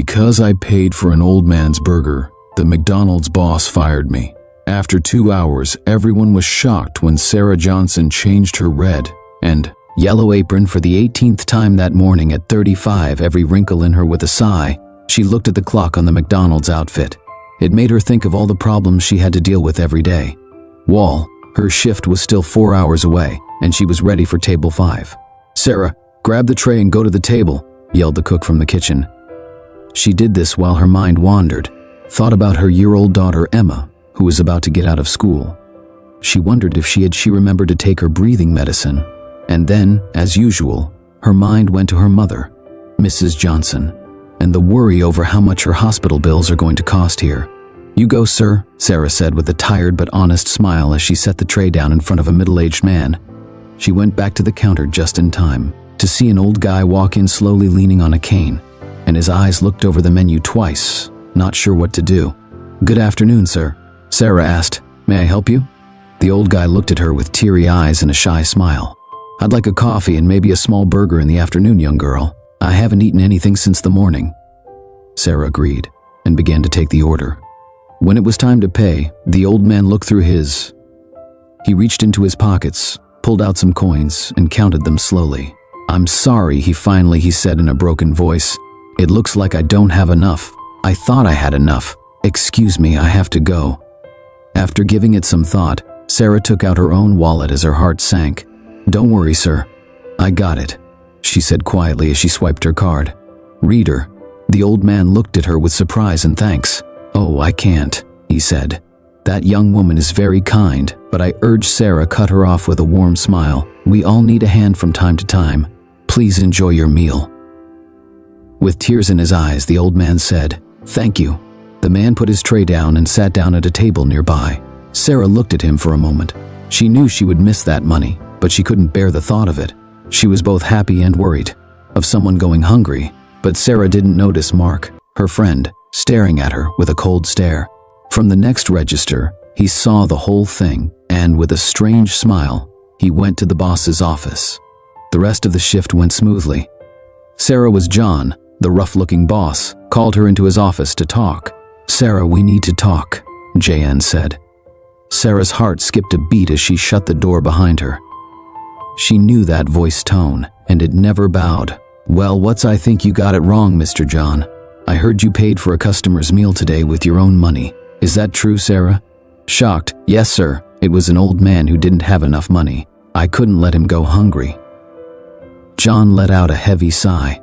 Because I paid for an old man's burger, the McDonald's boss fired me. After 2 hours, everyone was shocked when Sarah Johnson changed her red and yellow apron for the 18th time that morning at 35, every wrinkle in her with a sigh. She looked at the clock on the McDonald's outfit. It made her think of all the problems she had to deal with every day. Her shift was still 4 hours away, and she was ready for table 5. "Sarah, grab the tray and go to the table," yelled the cook from the kitchen. She did this while her mind wandered, thought about her year-old daughter Emma, who was about to get out of school. She wondered if she remembered to take her breathing medicine. And then, as usual, her mind went to her mother, Mrs. Johnson, and the worry over how much her hospital bills are going to cost here. "You go, sir," Sarah said with a tired but honest smile as she set the tray down in front of a middle-aged man. She went back to the counter just in time to see an old guy walk in slowly leaning on a cane, and his eyes looked over the menu twice, not sure what to do. "Good afternoon, sir," Sarah asked. "May I help you?" The old guy looked at her with teary eyes and a shy smile. "I'd like a coffee and maybe a small burger in the afternoon, young girl. I haven't eaten anything since the morning." Sarah agreed and began to take the order. When it was time to pay, the old man looked through He reached into his pockets, pulled out some coins, and counted them slowly. "I'm sorry," he said in a broken voice. "It looks like I don't have enough. I thought I had enough. Excuse me, I have to go." After giving it some thought, Sarah took out her own wallet as her heart sank. "Don't worry, sir. I got it," she said quietly as she swiped her card. "Reader." The old man looked at her with surprise and thanks. "Oh, I can't," he said. "That young woman is very kind, but I urge." Sarah cut her off with a warm smile. "We all need a hand from time to time. Please enjoy your meal." With tears in his eyes, the old man said, "Thank you." The man put his tray down and sat down at a table nearby. Sarah looked at him for a moment. She knew she would miss that money, but she couldn't bear the thought of it. She was both happy and worried of someone going hungry, but Sarah didn't notice Mark, her friend, staring at her with a cold stare. From the next register, he saw the whole thing, and with a strange smile, he went to the boss's office. The rest of the shift went smoothly. Sarah was John, the rough-looking boss, called her into his office to talk. "Sarah, we need to talk," JN said. Sarah's heart skipped a beat as she shut the door behind her. She knew that voice tone, and it never bowed. "Well, I think you got it wrong, Mr. John. I heard you paid for a customer's meal today with your own money. Is that true, Sarah?" Shocked, "Yes, sir. It was an old man who didn't have enough money. I couldn't let him go hungry." John let out a heavy sigh.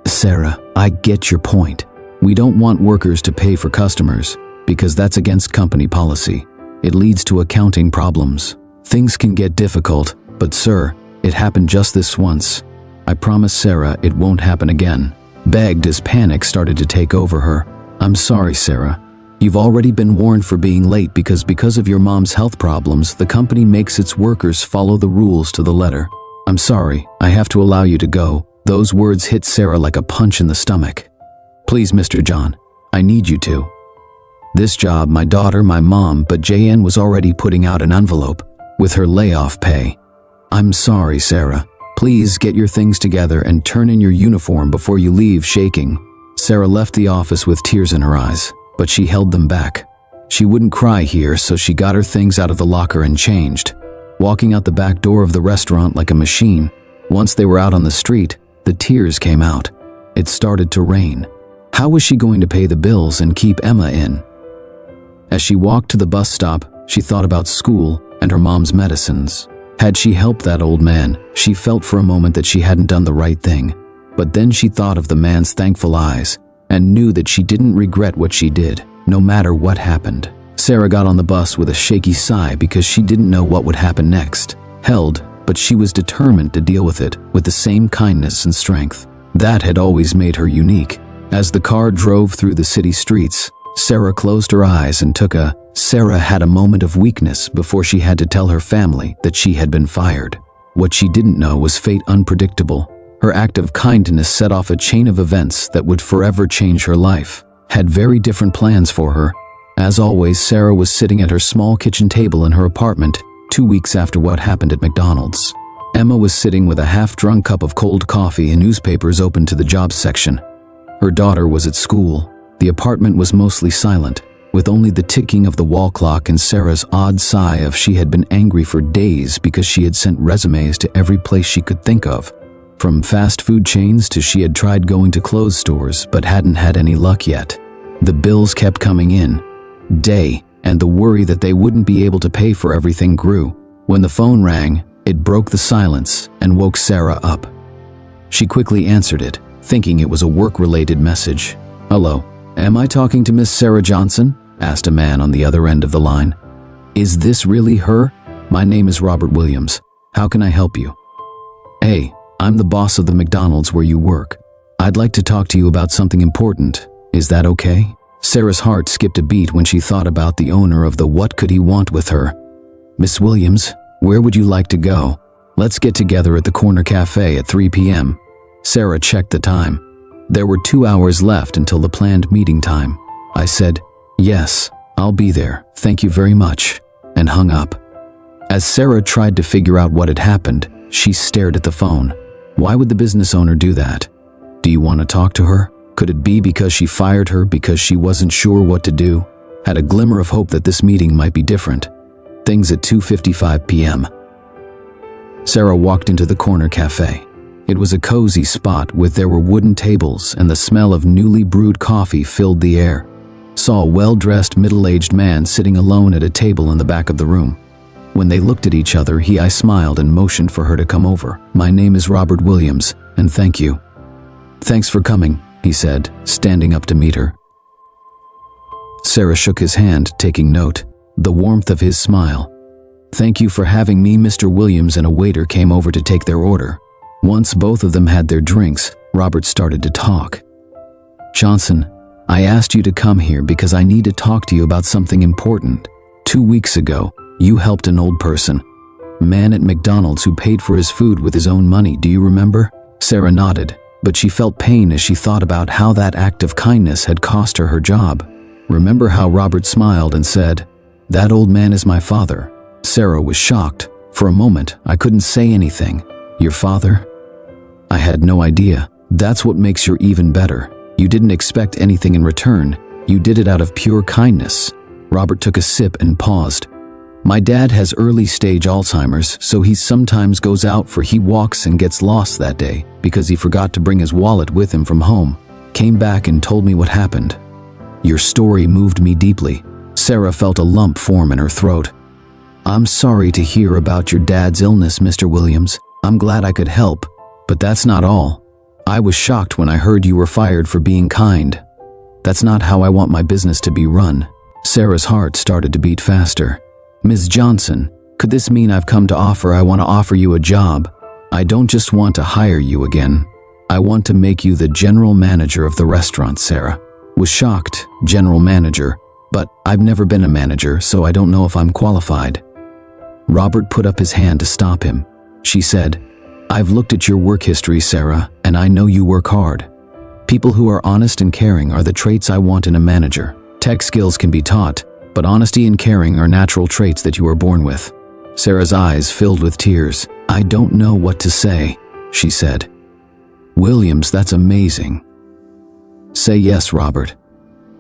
"Sarah, I get your point. We don't want workers to pay for customers, because that's against company policy. It leads to accounting problems. Things can get difficult, but sir, it happened just this once. I promise Sarah it won't happen again." Begged as panic started to take over her. "I'm sorry, Sarah. You've already been warned for being late because of your mom's health problems, the company makes its workers follow the rules to the letter. I'm sorry, I have to allow you to go." Those words hit Sarah like a punch in the stomach. "Please, Mr. John, I need you to. This job, my daughter, my mom," but JN was already putting out an envelope with her layoff pay. "I'm sorry, Sarah. Please get your things together and turn in your uniform before you leave." Shaking, Sarah left the office with tears in her eyes, but she held them back. She wouldn't cry here, so she got her things out of the locker and changed, walking out the back door of the restaurant like a machine. Once they were out on the street, the tears came out. It started to rain. How was she going to pay the bills and keep Emma in? As she walked to the bus stop, she thought about school and her mom's medicines. Had she helped that old man, she felt for a moment that she hadn't done the right thing. But then she thought of the man's thankful eyes and knew that she didn't regret what she did, no matter what happened. Sarah got on the bus with a shaky sigh because she didn't know what would happen next. Held, but she was determined to deal with it with the same kindness and strength. That had always made her unique. As the car drove through the city streets, Sarah closed her eyes and Sarah had a moment of weakness before she had to tell her family that she had been fired. What she didn't know was fate unpredictable. Her act of kindness set off a chain of events that would forever change her life. Had very different plans for her. As always, Sarah was sitting at her small kitchen table in her apartment 2 weeks after what happened at McDonald's. Emma was sitting with a half-drunk cup of cold coffee and newspapers open to the jobs section. Her daughter was at school. The apartment was mostly silent, with only the ticking of the wall clock and Sarah's odd sigh of she had been angry for days because she had sent resumes to every place she could think of. From fast food chains to she had tried going to clothes stores but hadn't had any luck yet. The bills kept coming in, and the worry that they wouldn't be able to pay for everything grew. When the phone rang, it broke the silence and woke Sarah up. She quickly answered it, thinking it was a work-related message. "Hello, am I talking to Miss Sarah Johnson?" asked a man on the other end of the line. "Is this really her? My name is Robert Williams. How can I help you?" "Hey, I'm the boss of the McDonald's where you work. I'd like to talk to you about something important. Is that okay?" Sarah's heart skipped a beat when she thought about the owner of the "what could he want with her." "Miss Williams, where would you like to go? Let's get together at the corner cafe at 3 p.m. Sarah checked the time. There were 2 hours left until the planned meeting time. I said, "Yes, I'll be there, thank you very much," and hung up. As Sarah tried to figure out what had happened, she stared at the phone. Why would the business owner do that? Do you want to talk to her? Could it be because she fired her because she wasn't sure what to do? Had a glimmer of hope that this meeting might be different. Things at 2:55 p.m. Sarah walked into the corner cafe. It was a cozy spot there were wooden tables and the smell of newly brewed coffee filled the air. Saw a well-dressed middle-aged man sitting alone at a table in the back of the room. When they looked at each other, I smiled and motioned for her to come over. "My name is Robert Williams, and thank you." "Thanks for coming," he said, standing up to meet her. Sarah shook his hand, taking note. The warmth of his smile. "Thank you for having me, Mr. Williams," and a waiter came over to take their order. Once both of them had their drinks, Robert started to talk. "Johnson, I asked you to come here because I need to talk to you about something important. 2 weeks ago, you helped an old person, man at McDonald's who paid for his food with his own money. Do you remember?" Sarah nodded, but she felt pain as she thought about how that act of kindness had cost her her job. "Remember how Robert smiled and said, 'That old man is my father'?" Sarah was shocked. For a moment, I couldn't say anything. "Your father?" "I had no idea. That's what makes you even better. You didn't expect anything in return. You did it out of pure kindness." Robert took a sip and paused. "My dad has early-stage Alzheimer's, so he sometimes goes out he walks and gets lost that day because he forgot to bring his wallet with him from home. Came back and told me what happened. Your story moved me deeply." Sarah felt a lump form in her throat. "I'm sorry to hear about your dad's illness, Mr. Williams. I'm glad I could help, but that's not all. I was shocked when I heard you were fired for being kind. That's not how I want my business to be run." Sarah's heart started to beat faster. "Ms. Johnson, could this mean I want to offer you a job? I don't just want to hire you again. I want to make you the general manager of the restaurant." Sarah was shocked. "General manager? But I've never been a manager, so I don't know if I'm qualified." Robert put up his hand to stop him. She said, "I've looked at your work history, Sarah, and I know you work hard. People who are honest and caring are the traits I want in a manager. Tech skills can be taught, but honesty and caring are natural traits that you are born with." Sarah's eyes filled with tears. "I don't know what to say," she said. "Williams, that's amazing." "Say yes, Robert.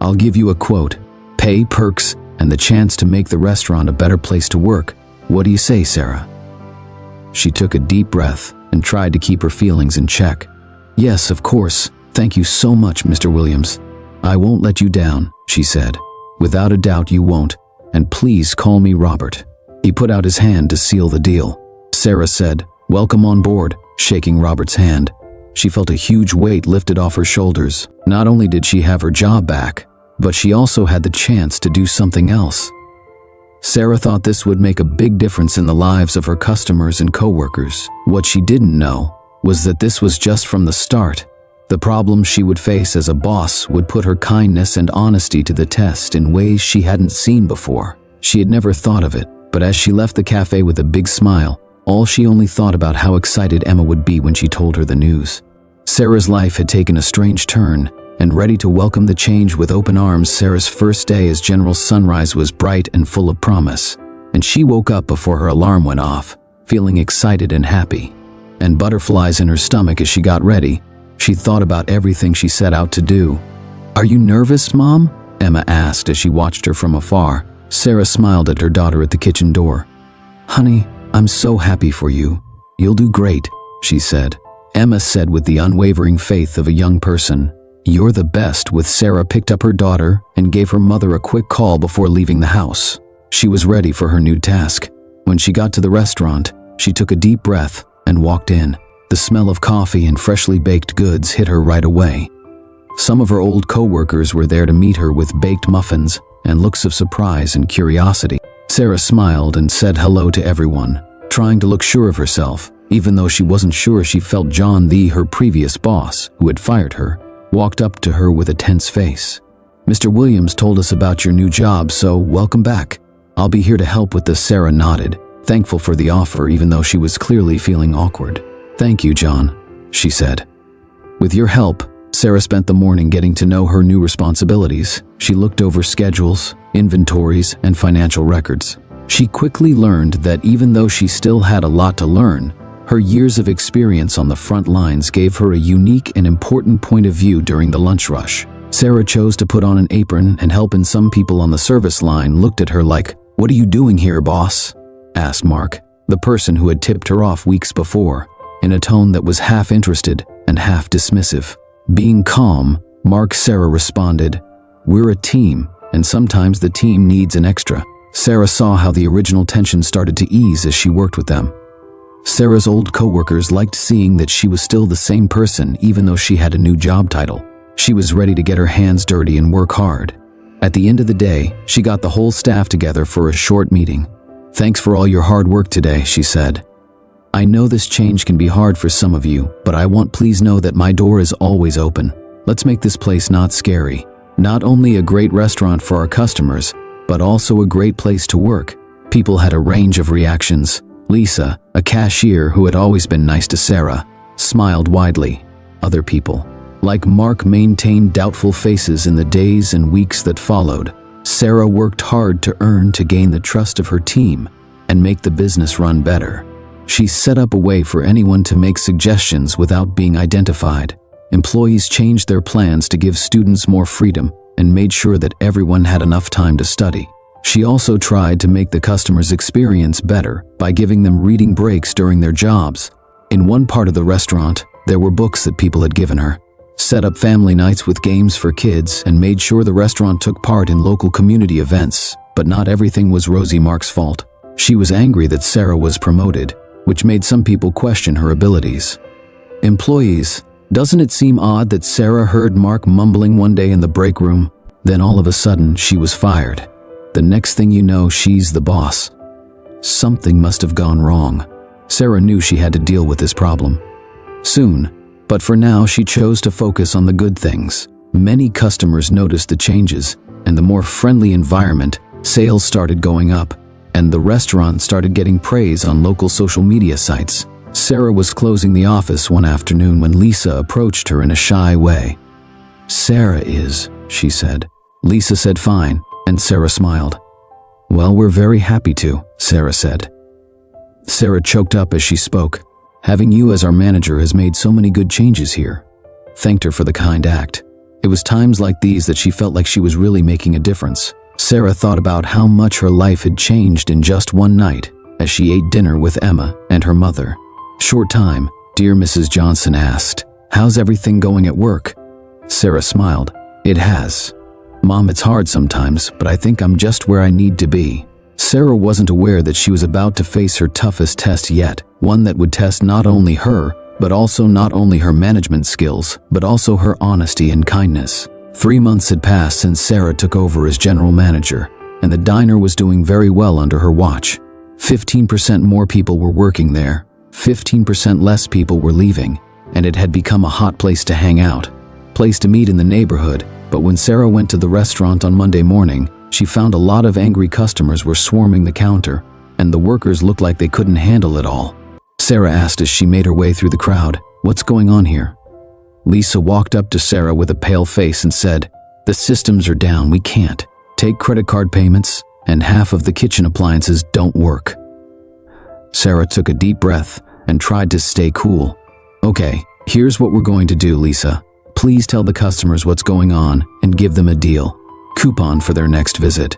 I'll give you a quote, pay, perks, and the chance to make the restaurant a better place to work. What do you say, Sarah?" She took a deep breath and tried to keep her feelings in check. "Yes, of course. Thank you so much, Mr. Williams. I won't let you down," she said. "Without a doubt you won't, and please call me Robert." He put out his hand to seal the deal. Sarah said, "Welcome on board," shaking Robert's hand. She felt a huge weight lifted off her shoulders. Not only did she have her job back, but she also had the chance to do something else. Sarah thought this would make a big difference in the lives of her customers and coworkers. What she didn't know was that this was just from the start. The problems she would face as a boss would put her kindness and honesty to the test in ways she hadn't seen before. She had never thought of it, but as she left the cafe with a big smile, she only thought about how excited Emma would be when she told her the news. Sarah's life had taken a strange turn, and ready to welcome the change with open arms, Sarah's first day as General Sunrise was bright and full of promise, and she woke up before her alarm went off, feeling excited and happy, and butterflies in her stomach as she got ready. She thought about everything she set out to do. "Are you nervous, Mom?" Emma asked as she watched her from afar. Sarah smiled at her daughter at the kitchen door. "Honey, I'm so happy for you. You'll do great," she said. Emma said with the unwavering faith of a young person. "You're the best." With Sarah picked up her daughter and gave her mother a quick call before leaving the house. She was ready for her new task. When she got to the restaurant, she took a deep breath and walked in. The smell of coffee and freshly baked goods hit her right away. Some of her old co-workers were there to meet her with baked muffins and looks of surprise and curiosity. Sarah smiled and said hello to everyone, trying to look sure of herself, even though she wasn't sure. She felt John, her previous boss, who had fired her, walked up to her with a tense face. "Mr. Williams told us about your new job, so welcome back. I'll be here to help with this." Sarah nodded, thankful for the offer even though she was clearly feeling awkward. "Thank you, John," she said. With your help, Sarah spent the morning getting to know her new responsibilities. She looked over schedules, inventories, and financial records. She quickly learned that even though she still had a lot to learn, her years of experience on the front lines gave her a unique and important point of view during the lunch rush. Sarah chose to put on an apron and help, and some people on the service line looked at her like, "What are you doing here, boss?" asked Mark, the person who had tipped her off weeks before, in a tone that was half interested and half dismissive. Being calm, Sarah responded, "We're a team, and sometimes the team needs an extra." Sarah saw how the original tension started to ease as she worked with them. Sarah's old co-workers liked seeing that she was still the same person even though she had a new job title. She was ready to get her hands dirty and work hard. At the end of the day, she got the whole staff together for a short meeting. "Thanks for all your hard work today," she said. "I know this change can be hard for some of you, but please know that my door is always open. Let's make this place not scary. Not only a great restaurant for our customers, but also a great place to work." People had a range of reactions. Lisa, a cashier who had always been nice to Sarah, smiled widely. Other people, like Mark, maintained doubtful faces. In the days and weeks that followed, Sarah worked hard to gain the trust of her team and make the business run better. She set up a way for anyone to make suggestions without being identified. Employees changed their plans to give students more freedom and made sure that everyone had enough time to study. She also tried to make the customer's experience better by giving them reading breaks during their jobs. In one part of the restaurant, there were books that people had given her, set up family nights with games for kids, and made sure the restaurant took part in local community events. But not everything was Rosie Mark's fault. She was angry that Sarah was promoted, which made some people question her abilities. Employees, doesn't it seem odd that Sarah heard Mark mumbling one day in the break room? Then all of a sudden, she was fired. The next thing you know, she's the boss. Something must have gone wrong. Sarah knew she had to deal with this problem soon, but for now she chose to focus on the good things. Many customers noticed the changes, and the more friendly environment. Sales started going up, and the restaurant started getting praise on local social media sites. Sarah was closing the office one afternoon when Lisa approached her in a shy way. "Sarah is," she said. Lisa said, "Fine," and Sarah smiled. "Well, we're very happy to," Sarah said. Sarah choked up as she spoke. "Having you as our manager has made so many good changes here." Thanked her for the kind act. It was times like these that she felt like she was really making a difference. Sarah thought about how much her life had changed in just one night as she ate dinner with Emma and her mother. Short time, dear Mrs. Johnson asked, "How's everything going at work?" Sarah smiled. "It has. Mom, it's hard sometimes, but I think I'm just where I need to be." Sarah wasn't aware that she was about to face her toughest test yet, one that would test not only her, but also not only her management skills, but also her honesty and kindness. 3 months had passed since Sarah took over as general manager, and the diner was doing very well under her watch. 15% more people were working there, 15% less people were leaving, and it had become a hot place to hang out, place to meet in the neighborhood. But when Sarah went to the restaurant on Monday morning, she found a lot of angry customers were swarming the counter, and the workers looked like they couldn't handle it all. Sarah asked as she made her way through the crowd, "What's going on here?" Lisa walked up to Sarah with a pale face and said, "The systems are down, we can't take credit card payments, and half of the kitchen appliances don't work." Sarah took a deep breath and tried to stay cool. "Okay, Here's what we're going to do, Lisa. Please tell the customers what's going on and give them a deal. Coupon for their next visit.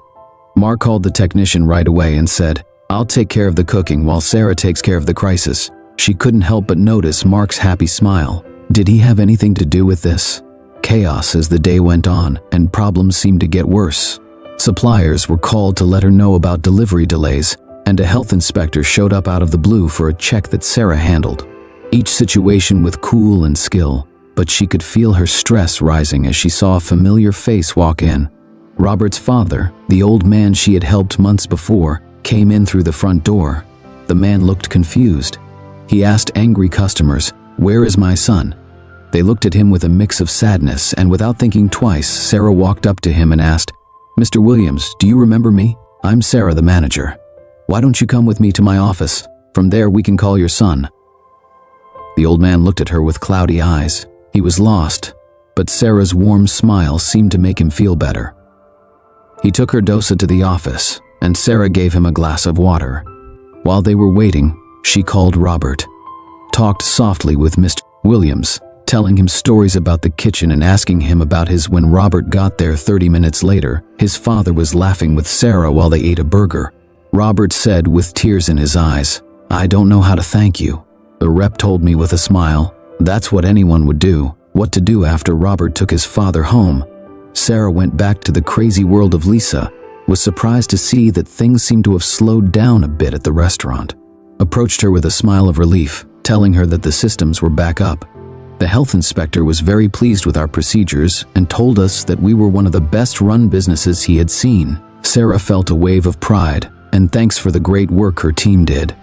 Mark called the technician right away and said, I'll take care of the cooking while Sarah takes care of the crisis. She couldn't help but notice Mark's happy smile. Did he have anything to do with this? Chaos as the day went on, and problems seemed to get worse. Suppliers were called to let her know about delivery delays, and a health inspector showed up out of the blue for a check that Sarah handled. Each situation with cool and skill, but she could feel her stress rising as she saw a familiar face walk in. Robert's father, the old man she had helped months before, came in through the front door. The man looked confused. He asked angry customers, "Where is my son?" They looked at him with a mix of sadness, and without thinking twice, Sarah walked up to him and asked, "Mr. Williams, do you remember me? I'm Sarah, the manager. Why don't you come with me to my office? From there we can call your son." The old man looked at her with cloudy eyes. He was lost, but Sarah's warm smile seemed to make him feel better. He took her dosa to the office, and Sarah gave him a glass of water. While they were waiting, she called Robert, talked softly with Mr. Williams, telling him stories about the kitchen and asking him about his. When Robert got there 30 minutes later, his father was laughing with Sarah while they ate a burger. Robert said with tears in his eyes, "I don't know how to thank you." The rep told me with a smile, "That's what anyone would do." What to do after Robert took his father home? Sarah went back to the crazy world of Lisa, was surprised to see that things seemed to have slowed down a bit at the restaurant. Approached her with a smile of relief, telling her that the systems were back up. The health inspector was very pleased with our procedures and told us that we were one of the best-run businesses he had seen. Sarah felt a wave of pride, and thanks for the great work her team did.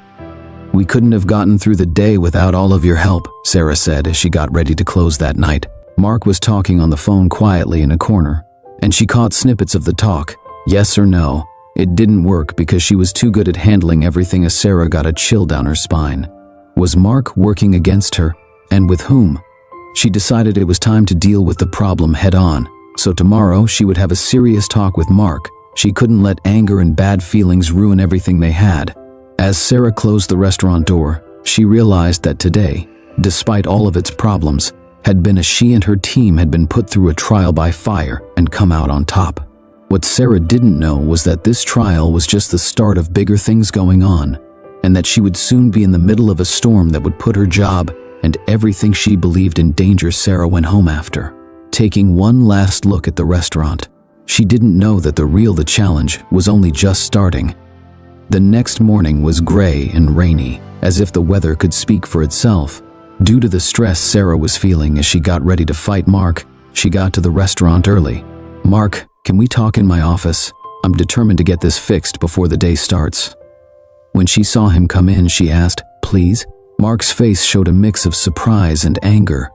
"We couldn't have gotten through the day without all of your help," Sarah said as she got ready to close that night. Mark was talking on the phone quietly in a corner, and she caught snippets of the talk, yes or no. It didn't work because she was too good at handling everything as Sarah got a chill down her spine. Was Mark working against her, and with whom? She decided it was time to deal with the problem head on, so tomorrow she would have a serious talk with Mark. She couldn't let anger and bad feelings ruin everything they had. As Sarah closed the restaurant door, she realized that today, despite all of its problems, had been as she and her team had been put through a trial by fire and come out on top. What Sarah didn't know was that this trial was just the start of bigger things going on, and that she would soon be in the middle of a storm that would put her job and everything she believed in danger. Sarah went home after taking one last look at the restaurant. She didn't know that the challenge was only just starting. The next morning was gray and rainy, as if the weather could speak for itself. Due to the stress Sarah was feeling as she got ready to fight Mark, she got to the restaurant early. "Mark, can we talk in my office? I'm determined to get this fixed before the day starts." When she saw him come in, she asked, "Please?" Mark's face showed a mix of surprise and anger.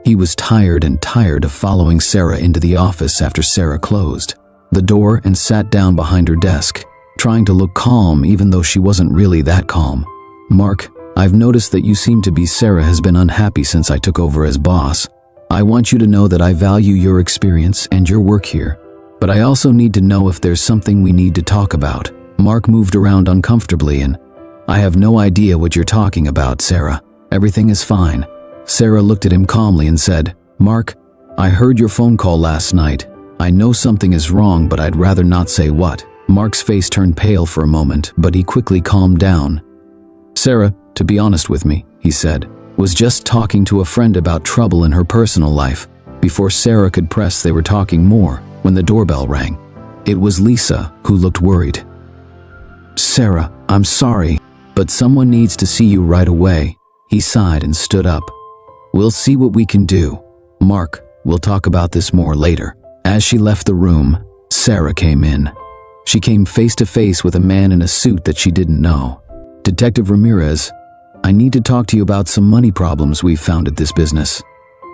He was tired of following Sarah into the office after Sarah closed the door and sat down behind her desk, trying to look calm even though she wasn't really that calm. "Mark, I've noticed that you seem to be. Sarah has been unhappy since I took over as boss. I want you to know that I value your experience and your work here. But I also need to know if there's something we need to talk about." Mark moved around uncomfortably and, "I have no idea what you're talking about, Sarah. Everything is fine." Sarah looked at him calmly and said, "Mark, I heard your phone call last night. I know something is wrong, but I'd rather not say what." Mark's face turned pale for a moment, but he quickly calmed down. "Sarah, to be honest with me," he said, "was just talking to a friend about trouble in her personal life." Before Sarah could press, they were talking more when the doorbell rang. It was Lisa, who looked worried. "Sarah, I'm sorry, but someone needs to see you right away." He sighed and stood up. "We'll see what we can do. Mark, we'll talk about this more later." As she left the room, Sarah came in. She came face to face with a man in a suit that she didn't know. "Detective Ramirez, I need to talk to you about some money problems we've found at this business."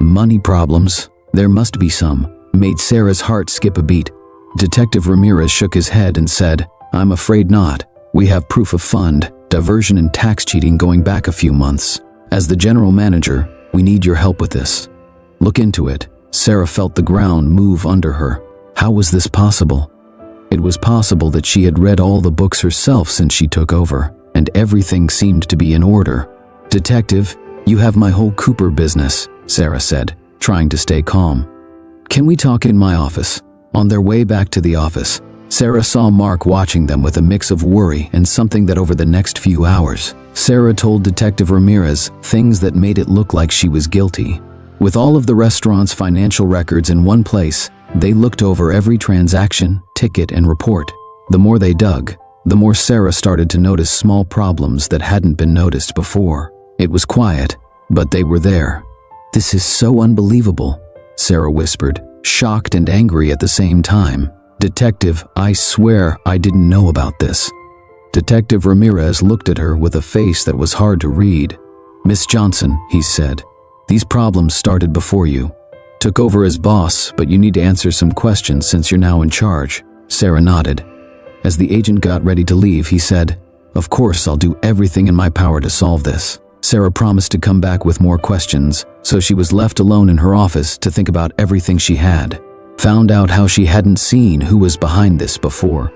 "Money problems? There must be some," made Sarah's heart skip a beat. Detective Ramirez shook his head and said, "I'm afraid not. We have proof of fund, diversion and tax cheating going back a few months. As the general manager, we need your help with this. Look into it." Sarah felt the ground move under her. How was this possible? It was possible that she had read all the books herself since she took over, and everything seemed to be in order. "Detective, "You have my whole Cooper business," Sarah said, trying to stay calm. "Can we talk in my office?" On their way back to the office, Sarah saw Mark watching them with a mix of worry and something that over the next few hours, Sarah told Detective Ramirez things that made it look like she was guilty. With all of the restaurant's financial records in one place, they looked over every transaction, ticket, and report. The more they dug, the more Sarah started to notice small problems that hadn't been noticed before. It was quiet, but they were there. "This is so unbelievable," Sarah whispered, shocked and angry at the same time. "Detective, I swear I didn't know about this." Detective Ramirez looked at her with a face that was hard to read. "Miss Johnson," he said, "these problems started before you. Took over as boss, but you need to answer some questions since you're now in charge." Sarah nodded. As the agent got ready to leave, he said, "Of course, I'll do everything in my power to solve this." Sarah promised to come back with more questions, so she was left alone in her office to think about everything she had. Found out how she hadn't seen who was behind this before.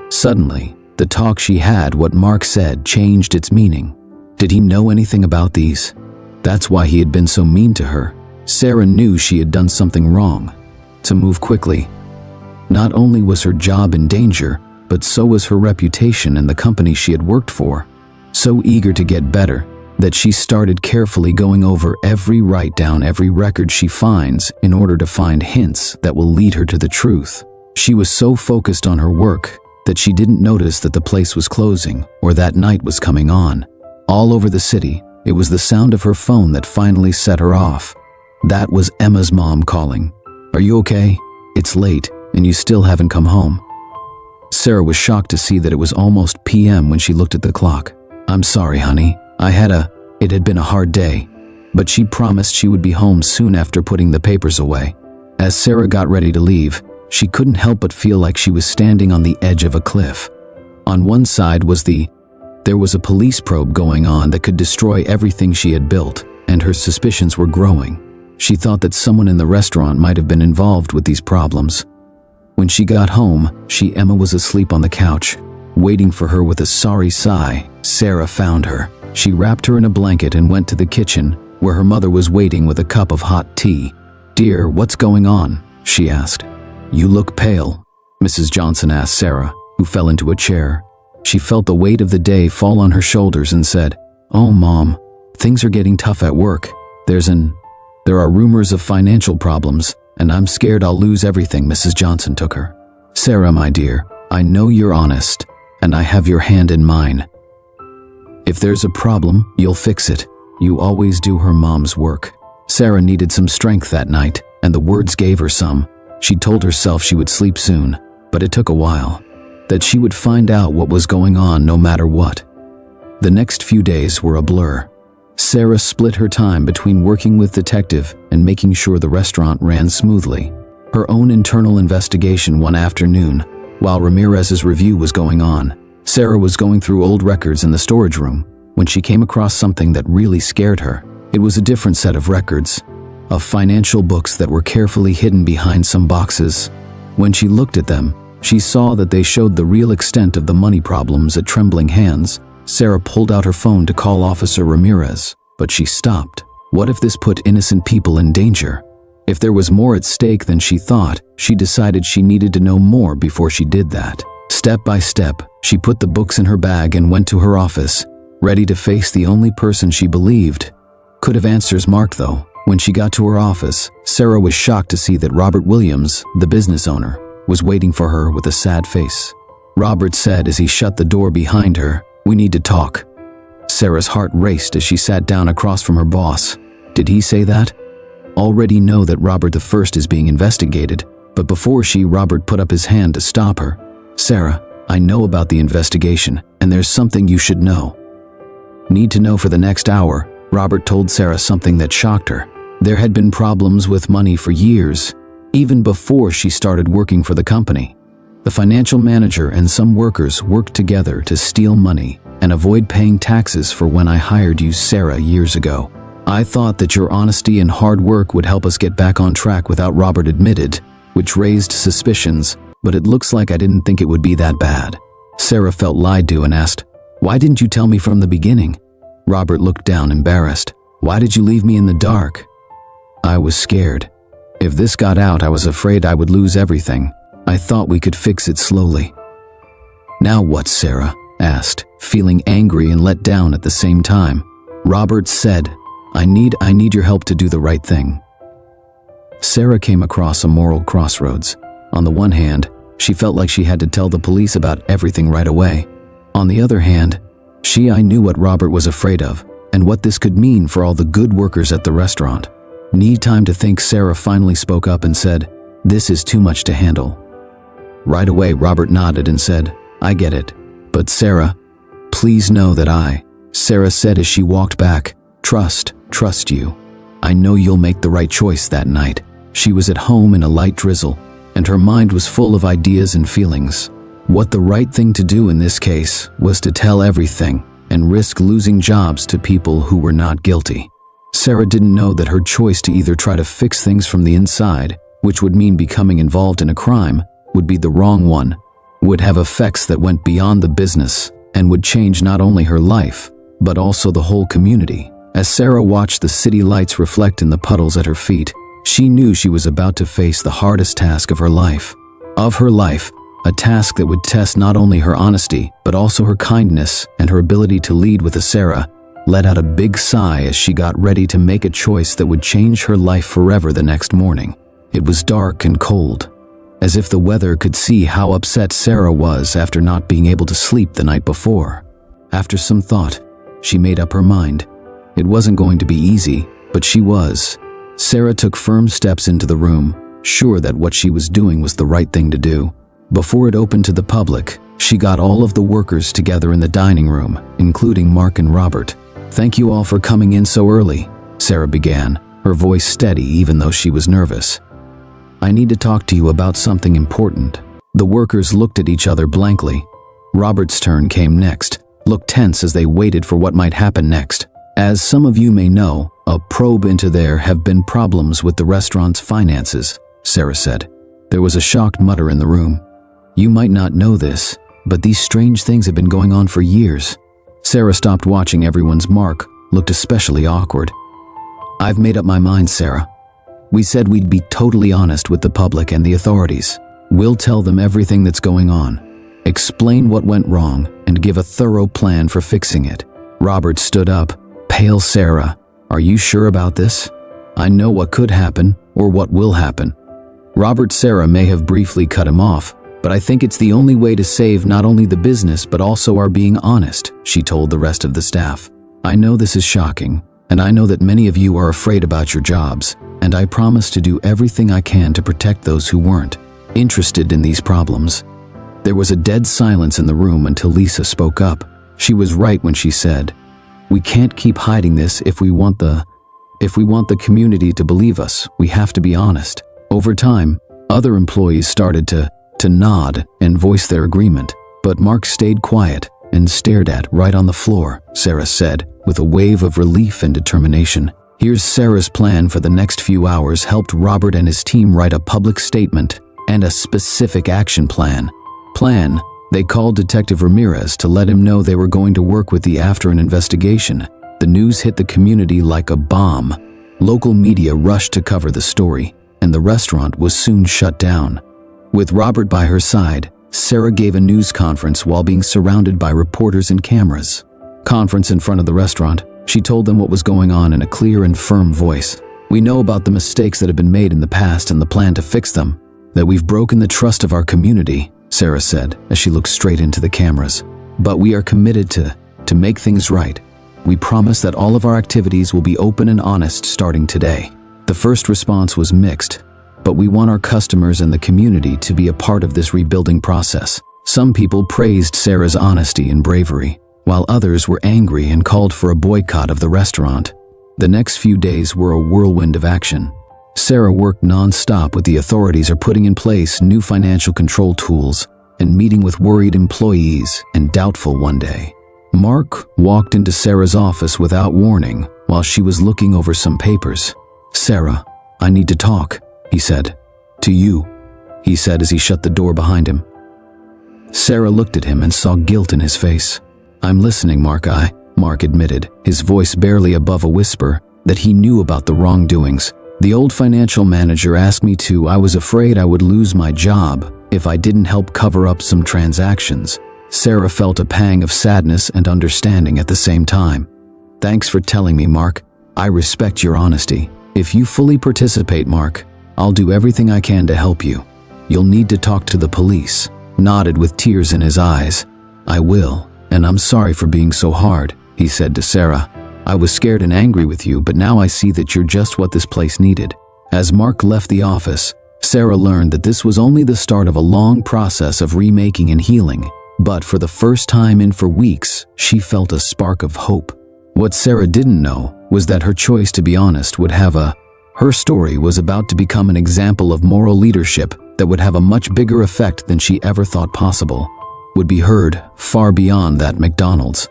Suddenly, the talk she had, what Mark said, changed its meaning. Did he know anything about these? That's why he had been so mean to her. Sarah knew she had done something wrong. To move quickly. Not only was her job in danger, but so was her reputation and the company she had worked for. So eager to get better, that she started carefully going over every write-down, every record she finds in order to find hints that will lead her to the truth. She was so focused on her work that she didn't notice that the place was closing or that night was coming on. All over the city, it was the sound of her phone that finally set her off. That was Emma's mom calling. "Are you okay? It's late, and you still haven't come home." Sarah was shocked to see that it was almost PM when she looked at the clock. "I'm sorry, honey. It had been a hard day." But she promised she would be home soon after putting the papers away. As Sarah got ready to leave, she couldn't help but feel like she was standing on the edge of a cliff. On one side there was a police probe going on that could destroy everything she had built, and her suspicions were growing. She thought that someone in the restaurant might have been involved with these problems. When she got home, Emma was asleep on the couch. Waiting for her with a sorry sigh, Sarah found her. She wrapped her in a blanket and went to the kitchen, where her mother was waiting with a cup of hot tea. "Dear, what's going on?" she asked. "You look pale," Mrs. Johnson asked Sarah, who fell into a chair. She felt the weight of the day fall on her shoulders and said, "Oh, Mom, things are getting tough at work. There are rumors of financial problems, and I'm scared I'll lose everything." Mrs. Johnson took her. "Sarah, my dear, I know you're honest, and I have your hand in mine. If there's a problem, you'll fix it. You always do." Her mom's work. Sarah needed some strength that night, and the words gave her some. She told herself she would sleep soon, but it took a while. That she would find out what was going on no matter what. The next few days were a blur. Sarah split her time between working with Detective and making sure the restaurant ran smoothly. Her own internal investigation one afternoon, while Ramirez's review was going on, Sarah was going through old records in the storage room when she came across something that really scared her. It was a different set of records, of financial books that were carefully hidden behind some boxes. When she looked at them, she saw that they showed the real extent of the money problems at trembling hands. Sarah pulled out her phone to call Officer Ramirez, but she stopped. What if this put innocent people in danger? If there was more at stake than she thought, she decided she needed to know more before she did that. Step by step, she put the books in her bag and went to her office, ready to face the only person she believed could have answers. Mark, though. When she got to her office, Sarah was shocked to see that Robert Williams, the business owner, was waiting for her with a sad face. Robert said as he shut the door behind her, "We need to talk." Sarah's heart raced as she sat down across from her boss. Did he say that? Already know that Robert I is being investigated, but before Robert put up his hand to stop her. "Sarah, I know about the investigation, and there's something you should know." Need to know for the next hour, Robert told Sarah something that shocked her. There had been problems with money for years, even before she started working for the company. The financial manager and some workers worked together to steal money and avoid paying taxes. "For when I hired you, Sarah, years ago, I thought that your honesty and hard work would help us get back on track without," Robert admitted, which raised suspicions, "but it looks like I didn't think it would be that bad." Sarah felt lied to and asked, "Why didn't you tell me from the beginning?" Robert looked down, embarrassed. Why did you leave me in the dark?" "I was scared. If this got out, I was afraid I would lose everything. I thought we could fix it slowly." "Now what?" Sarah asked, feeling angry and let down at the same time. Robert said, I need your help to do the right thing." Sarah came across a moral crossroads. On the one hand, she felt like she had to tell the police about everything right away. On the other hand, I knew what Robert was afraid of and what this could mean for all the good workers at the restaurant. Need time to think. Sarah finally spoke up and said, "This is too much to handle." Right away, Robert nodded and said, "I get it. But Sarah, please know that Sarah said as she walked back, trust you. I know you'll make the right choice." That night, she was at home in a light drizzle, and her mind was full of ideas and feelings. What the right thing to do in this case was to tell everything and risk losing jobs to people who were not guilty. Sarah didn't know that her choice to either try to fix things from the inside, which would mean becoming involved in a crime, would be the wrong one, would have effects that went beyond the business, and would change not only her life, but also the whole community. As Sarah watched the city lights reflect in the puddles at her feet, she knew she was about to face the hardest task of her life. A task that would test not only her honesty, but also her kindness and her ability to lead with. Sarah let out a big sigh as she got ready to make a choice that would change her life forever. The next morning, it was dark and cold, as if the weather could see how upset Sarah was after not being able to sleep the night before. After some thought, she made up her mind. It wasn't going to be easy, but she was. Sarah took firm steps into the room, sure that what she was doing was the right thing to do. Before it opened to the public, she got all of the workers together in the dining room, including Mark and Robert. "Thank you all for coming in so early," Sarah began, her voice steady even though she was nervous. "I need to talk to you about something important." The workers looked at each other blankly. Robert's turn came next, looked tense as they waited for what might happen next. "As some of you may know, a probe into there have been problems with the restaurant's finances," Sarah said. There was a shocked mutter in the room. "You might not know this, but these strange things have been going on for years." Sarah stopped watching everyone's. Mark looked especially awkward. "I've made up my mind, Sarah. We said we'd be totally honest with the public and the authorities. We'll tell them everything that's going on, explain what went wrong, and give a thorough plan for fixing it." Robert stood up, pale. "Sarah, are you sure about this? I know what could happen or what will happen." Sarah may have briefly cut him off, "But I think it's the only way to save not only the business but also our being honest," she told the rest of the staff. "I know this is shocking, and I know that many of you are afraid about your jobs, and I promise to do everything I can to protect those who weren't interested in these problems." There was a dead silence in the room until Lisa spoke up. She was right when she said, "We can't keep hiding this if we want the community to believe us. We have to be honest." Over time, other employees started to nod and voice their agreement, but Mark stayed quiet and stared at right on the floor. Sarah said, with a wave of relief and determination. Here's Sarah's plan for the next few hours. Helped Robert and his team write a public statement and a specific action plan. They called Detective Ramirez to let him know they were going to work with after an investigation. The news hit the community like a bomb. Local media rushed to cover the story, and the restaurant was soon shut down. With Robert by her side, Sarah gave a news conference while being surrounded by reporters and cameras. In front of the restaurant, she told them what was going on in a clear and firm voice. "We know about the mistakes that have been made in the past and the plan to fix them. That we've broken the trust of our community," Sarah said as she looked straight into the cameras. "But we are committed to make things right. We promise that all of our activities will be open and honest starting today." The first response was mixed, but we want our customers and the community to be a part of this rebuilding process. Some people praised Sarah's honesty and bravery, while others were angry and called for a boycott of the restaurant. The next few days were a whirlwind of action. Sarah worked non-stop with the authorities putting in place new financial control tools and meeting with worried employees and doubtful one day. Mark walked into Sarah's office without warning while she was looking over some papers. "Sarah, I need to talk," he said. "To you," he said as he shut the door behind him. Sarah looked at him and saw guilt in his face. "I'm listening, Mark," Mark admitted, his voice barely above a whisper. that he knew about the wrongdoings. The old financial manager asked me to. I was afraid I would lose my job if I didn't help cover up some transactions. Sarah felt a pang of sadness and understanding at the same time. Thanks for telling me, Mark. I respect your honesty. If you fully participate, Mark, I'll do everything I can to help you. You'll need to talk to the police. Nodded with tears in his eyes. I will, and I'm sorry for being so hard, he said to Sarah. I was scared and angry with you, but now I see that you're just what this place needed. As Mark left the office, Sarah learned that this was only the start of a long process of remaking and healing. But for the first time in weeks, she felt a spark of hope. What Sarah didn't know was that her choice to be honest would have her story was about to become an example of moral leadership that would have a much bigger effect than she ever thought possible, would be heard far beyond that McDonald's.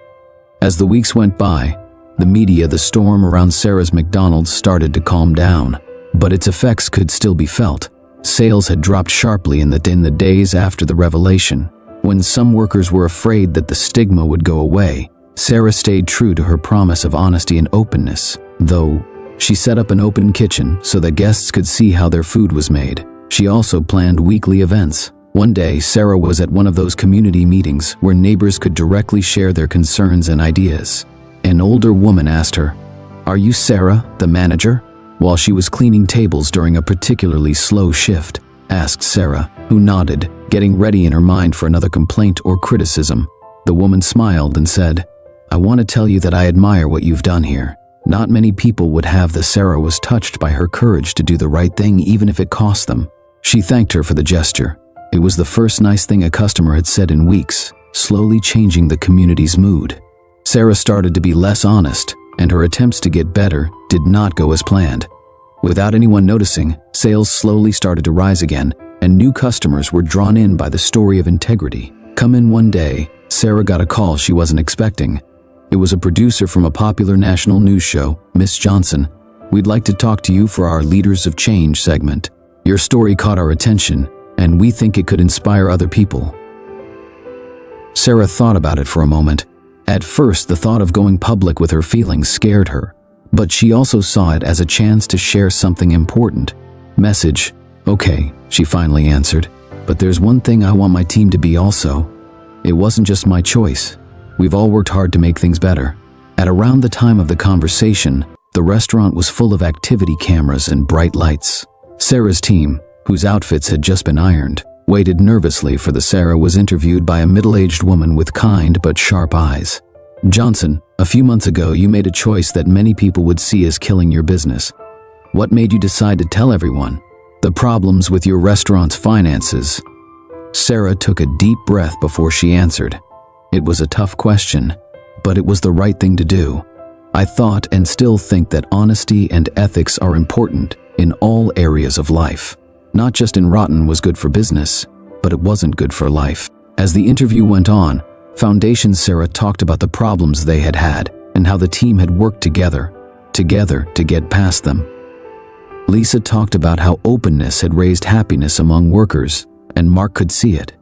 As the weeks went by, the media, the storm around Sarah's McDonald's started to calm down, but its effects could still be felt. Sales had dropped sharply in the days after the revelation. When some workers were afraid that the stigma would go away, Sarah stayed true to her promise of honesty and openness. Though she set up an open kitchen so that guests could see how their food was made, she also planned weekly events. One day, Sarah was at one of those community meetings where neighbors could directly share their concerns and ideas. An older woman asked her, "Are you Sarah, the manager?" While she was cleaning tables during a particularly slow shift, asked Sarah, who nodded, getting ready in her mind for another complaint or criticism. The woman smiled and said, "I want to tell you that I admire what you've done here. Not many people would have the." Sarah was touched by her courage to do the right thing even if it cost them. She thanked her for the gesture. It was the first nice thing a customer had said in weeks, slowly changing the community's mood. Sarah started to be less honest, and her attempts to get better did not go as planned. Without anyone noticing, sales slowly started to rise again, and new customers were drawn in by the story of integrity. Come in one day, Sarah got a call she wasn't expecting. It was a producer from a popular national news show. "Miss Johnson, we'd like to talk to you for our Leaders of Change segment. Your story caught our attention, and we think it could inspire other people." Sarah thought about it for a moment. At first, the thought of going public with her feelings scared her, but she also saw it as a chance to share something important. Message, "Okay," she finally answered, "but there's one thing I want my team to be also. It wasn't just my choice. We've all worked hard to make things better." At around the time of the conversation, the restaurant was full of activity cameras and bright lights. Sarah's team, whose outfits had just been ironed, waited nervously for the Sarah was interviewed by a middle-aged woman with kind but sharp eyes. "Johnson, a few months ago you made a choice that many people would see as killing your business. What made you decide to tell everyone? The problems with your restaurant's finances?" Sarah took a deep breath before she answered. It was a tough question, but it was the right thing to do. "I thought and still think that honesty and ethics are important in all areas of life. Not just in rotten was good for business, but it wasn't good for life." As the interview went on, Foundation Sarah talked about the problems they had had and how the team had worked together to get past them. Lisa talked about how openness had raised happiness among workers, and Mark could see it.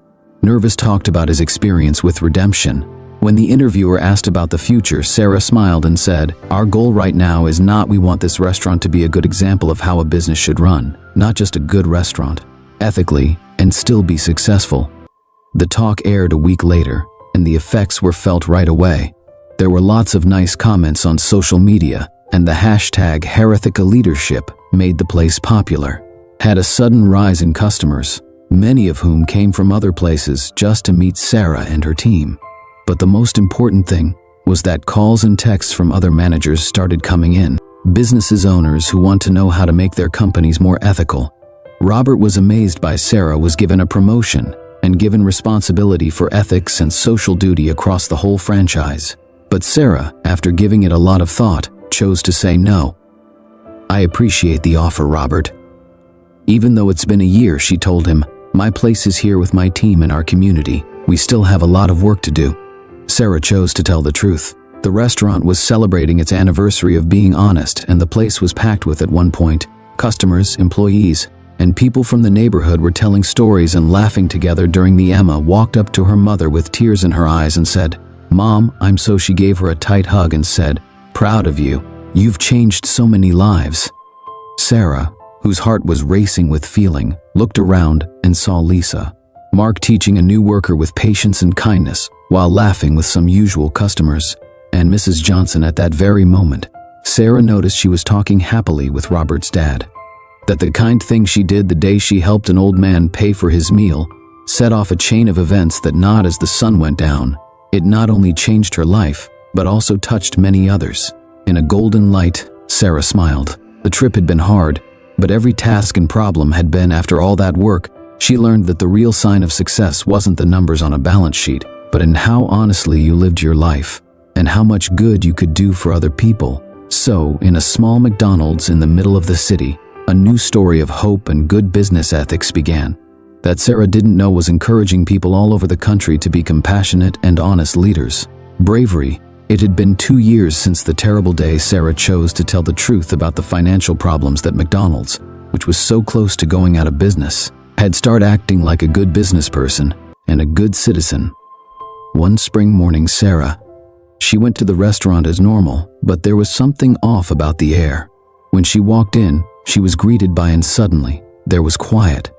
Nervous talked about his experience with redemption. When the interviewer asked about the future, Sarah smiled and said, "Our goal right now is not we want this restaurant to be a good example of how a business should run, not just a good restaurant, ethically, and still be successful." The talk aired a week later, and the effects were felt right away. There were lots of nice comments on social media, and the hashtag Heartwarming leadership made the place popular. Had a sudden rise in customers, many of whom came from other places just to meet Sarah and her team. But the most important thing was that calls and texts from other managers started coming in. Businesses owners who want to know how to make their companies more ethical. Robert was amazed by Sarah was given a promotion and given responsibility for ethics and social duty across the whole franchise. But Sarah, after giving it a lot of thought, chose to say no. "I appreciate the offer, Robert." Even though it's been a year, she told him, "My place is here with my team and our community. We still have a lot of work to do." Sarah chose to tell the truth. The restaurant was celebrating its anniversary of being honest, and the place was packed with at one point. Customers, employees, and people from the neighborhood were telling stories and laughing together during the Emma walked up to her mother with tears in her eyes and said, "Mom, I'm so." She gave her a tight hug and said, "Proud of you." You've changed so many lives." Sarah, whose heart was racing with feeling, looked around and saw Lisa, Mark teaching a new worker with patience and kindness while laughing with some usual customers, and Mrs. Johnson at that very moment. Sarah noticed she was talking happily with Robert's dad. That the kind thing she did the day she helped an old man pay for his meal set off a chain of events that not as the sun went down. It not only changed her life, but also touched many others. In a golden light, Sarah smiled. The trip had been hard, but every task and problem had been. After all that work, she learned that the real sign of success wasn't the numbers on a balance sheet, but in how honestly you lived your life, and how much good you could do for other people. So, in a small McDonald's in the middle of the city, a new story of hope and good business ethics began. That Sarah didn't know was encouraging people all over the country to be compassionate and honest leaders. Bravery. It had been 2 years since the terrible day Sarah chose to tell the truth about the financial problems that McDonald's, which was so close to going out of business, had started acting like a good business person and a good citizen. One spring morning, she went to the restaurant as normal, but there was something off about the air. When she walked in, she was greeted by, and suddenly, there was quiet.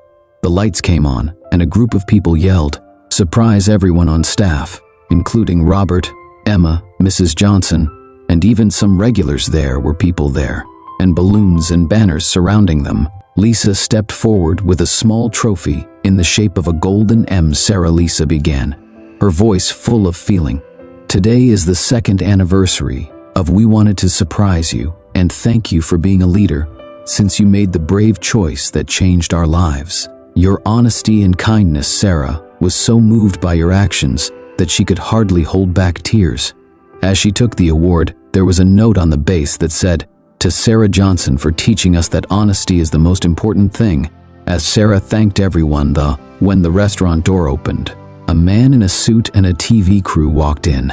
The lights came on, and a group of people yelled, "Surprise!" Everyone on staff, including Robert, Emma, Mrs. Johnson, and even some regulars there were people there, and balloons and banners surrounding them. Lisa stepped forward with a small trophy in the shape of a golden M. Lisa began, her voice full of feeling. "Today is the 2nd anniversary of We Wanted to Surprise You and thank you for being a leader since you made the brave choice that changed our lives. Your honesty and kindness." Sarah was so moved by your actions that she could hardly hold back tears. As she took the award, there was a note on the base that said, "To Sarah Johnson for teaching us that honesty is the most important thing." As Sarah thanked everyone, when the restaurant door opened, a man in a suit and a TV crew walked in.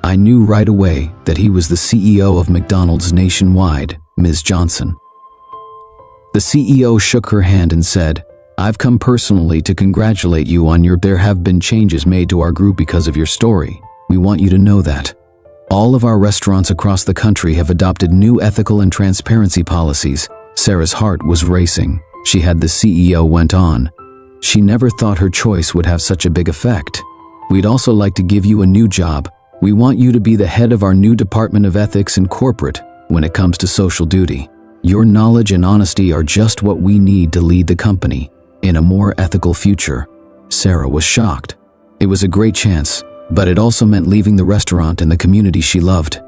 I knew right away that he was the CEO of McDonald's nationwide, Ms. Johnson. The CEO shook her hand and said, "I've come personally to congratulate you on there have been changes made to our group because of your story. We want you to know that. All of our restaurants across the country have adopted new ethical and transparency policies." Sarah's heart was racing. She had the CEO went on. She never thought her choice would have such a big effect. "We'd also like to give you a new job. We want you to be the head of our new Department of Ethics and Corporate when it comes to social duty. Your knowledge and honesty are just what we need to lead the company in a more ethical future." Sarah was shocked. It was a great chance, but it also meant leaving the restaurant and the community she loved.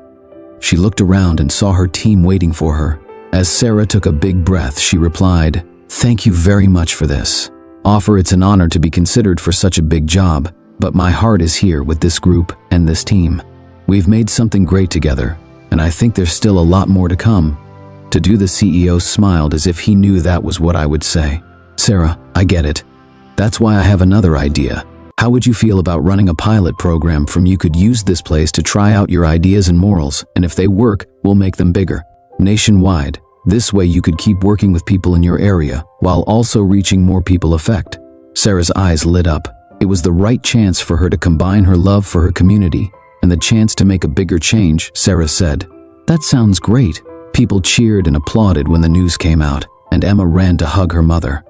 She looked around and saw her team waiting for her. As Sarah took a big breath, she replied, "Thank you very much for this offer. It's an honor to be considered for such a big job, but my heart is here with this group and this team. We've made something great together, and I think there's still a lot more to come." To do, the CEO smiled as if he knew that was what I would say. "Sarah, I get it. That's why I have another idea. How would you feel about running a pilot program from you could use this place to try out your ideas and morals, and if they work, we'll make them bigger. Nationwide. This way you could keep working with people in your area, while also reaching more people affect." Sarah's eyes lit up. It was the right chance for her to combine her love for her community and the chance to make a bigger change. Sarah said, "That sounds great." People cheered and applauded when the news came out, and Emma ran to hug her mother.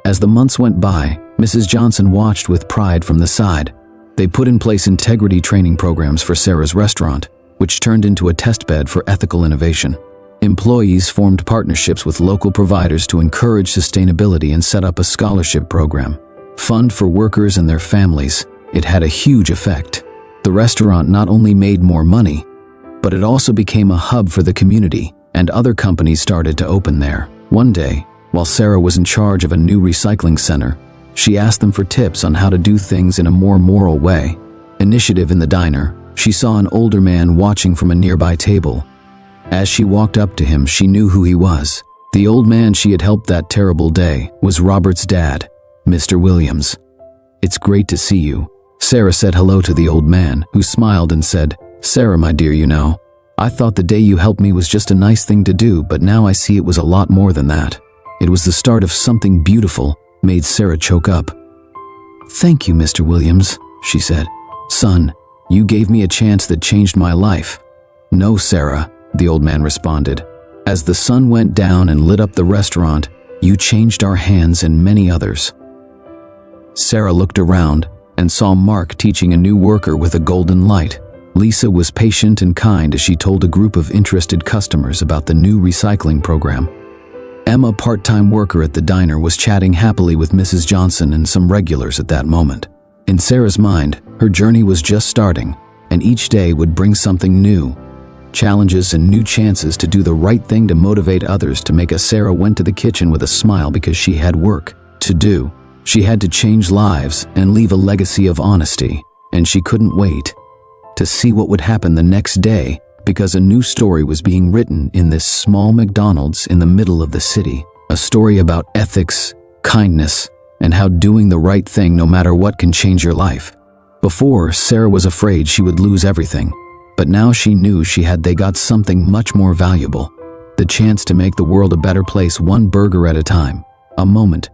As the months went by, Mrs. Johnson watched with pride from the side. They put in place integrity training programs for Sarah's restaurant, which turned into a testbed for ethical innovation. Employees formed partnerships with local providers to encourage sustainability and set up a scholarship program. Fund for workers and their families. It had a huge effect. The restaurant not only made more money, but it also became a hub for the community, and other companies started to open there. One day, while Sarah was in charge of a new recycling center, she asked them for tips on how to do things in a more moral way. Initiative in the diner, she saw an older man watching from a nearby table. As she walked up to him, she knew who he was. The old man she had helped that terrible day was Robert's dad, Mr. Williams. "It's great to see you." Sarah said hello to the old man, who smiled and said, "Sarah, my dear, I thought the day you helped me was just a nice thing to do, but now I see it was a lot more than that. It was the start of something beautiful," made Sarah choke up. "Thank you, Mr. Williams," she said. "Son, you gave me a chance that changed my life." "No, Sarah, the old man responded. As the sun went down and lit up the restaurant, you changed our hands and many others. Sarah looked around and saw Mark teaching a new worker with a golden light. Lisa was patient and kind as she told a group of interested customers about the new recycling program. Emma, part-time worker at the diner, was chatting happily with Mrs. Johnson and some regulars at that moment. In Sarah's mind, her journey was just starting, and each day would bring something new. Challenges and new chances to do the right thing to motivate others to make. Sarah went to the kitchen with a smile because she had work to do. She had to change lives and leave a legacy of honesty, and she couldn't wait to see what would happen the next day, because a new story was being written in this small McDonald's in the middle of the city. A story about ethics, kindness, and how doing the right thing no matter what can change your life. Before, Sarah was afraid she would lose everything, but now she knew they got something much more valuable. The chance to make the world a better place, one burger at a time. A moment